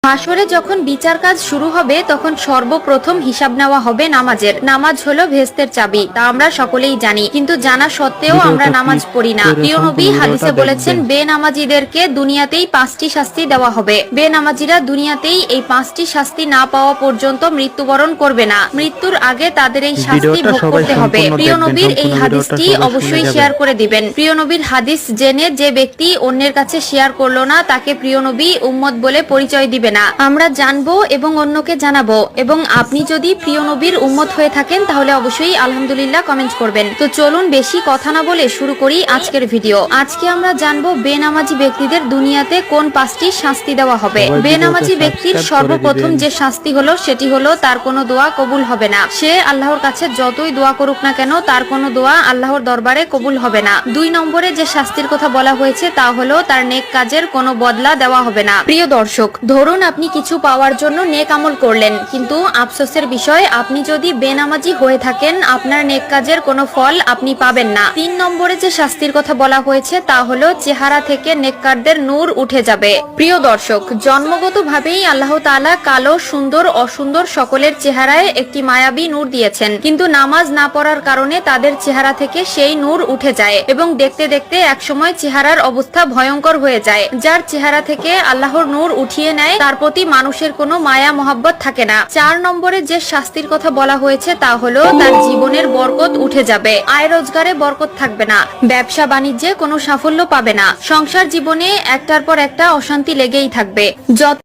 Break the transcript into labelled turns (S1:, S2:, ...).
S1: হাসরে যখন বিচার কাজ শুরু হবে তখন সর্বপ্রথম হিসাব নেওয়া হবে নামাজের। নামাজ হলো ভেস্তের চাবি, তা আমরা সকলেই জানি, কিন্তু জানা সত্ত্বেও আমরা নামাজ পড়ি না। প্রিয় নবী হাদিসে বলেছেন, বেনামাজিদেরকে দুনিয়াতেই 5টি শাস্তি দেওয়া হবে। বেনামাজিরা দুনিয়াতেই এই 5টি শাস্তি না পাওয়া পর্যন্ত মৃত্যুবরণ করবে না। মৃত্যুর আগে তাদের এই শাস্তি ভোগ করতে হবে। প্রিয় নবীর এই হাদিসটি অবশ্যই শেয়ার করে দিবেন। প্রিয় নবীর হাদিস জেনে যে ব্যক্তি অন্যের কাছে শেয়ার করলো না, তাকে প্রিয় নবী উম্মত বলে পরিচয় দিবে না। আমরা জানবো এবং অন্যকে জানাবো। এবং আপনি যদি প্রিয় নবীর উম্মত হয়ে থাকেন তাহলে অবশ্যই আলহামদুলিল্লাহ কমেন্ট করবেন। তো চলুন বেশি কথা না বলে শুরু করি আজকের ভিডিও। আজকে আমরা জানবো বেনামাজি ব্যক্তিদের দুনিয়াতে কোন 5টি শাস্তি দেওয়া হবে। বেনামাজি ব্যক্তির সর্বপ্রথম যে শাস্তি হলো সেটি হলো তার কোনো দোয়া কবুল হবে না। সে আল্লাহর কাছে যতই দোয়া করুক না কেন, তার কোনো দোয়া আল্লাহর দরবারে কবুল হবে না। 2 নম্বরে যে শাস্তির কথা বলা হয়েছে তা হলো তার নেক কাজের কোনো বদলা দেওয়া হবে না। প্রিয় দর্শক, ধরুন আপনি কিছু পাওয়ার জন্য নেক আমল করলেন, কিন্তু আফসোসের বিষয় আপনি যদি বেনামাজি হয়ে থাকেন, আপনার নেক কাজের কোনো ফল আপনি পাবেন না। 3 নম্বরে যে শাস্তির কথা বলা হয়েছে তা হলো চেহারা থেকে নেককারদের নূর উঠে যাবে। প্রিয় দর্শক, জন্মগতভাবেই আল্লাহ তাআলা কালো, সুন্দর, অসুন্দর সকলের চেহারায় একটি মায়াবী নূর দিয়েছেন, কিন্তু নামাজ না পড়ার কারণে তাদের চেহারা থেকে সেই নূর উঠে যায় এবং দেখতে দেখতে একসময় চেহারার অবস্থা ভয়ঙ্কর হয়ে যায়। যার চেহারা থেকে আল্লাহর নূর উঠিয়ে নেয়, তার প্রতি মানুষের কোনো মায়া মহব্বত থাকে না। 4 নম্বরে যে শাস্তির কথা বলা হয়েছে তা হলো তার জীবনের বরকত উঠে যাবে। আয় রোজগারে বরকত থাকবে না, ব্যবসা বাণিজ্যে কোনো সাফল্য পাবে না, সংসার জীবনে একটার পর একটা অশান্তি লেগেই থাকবে। যত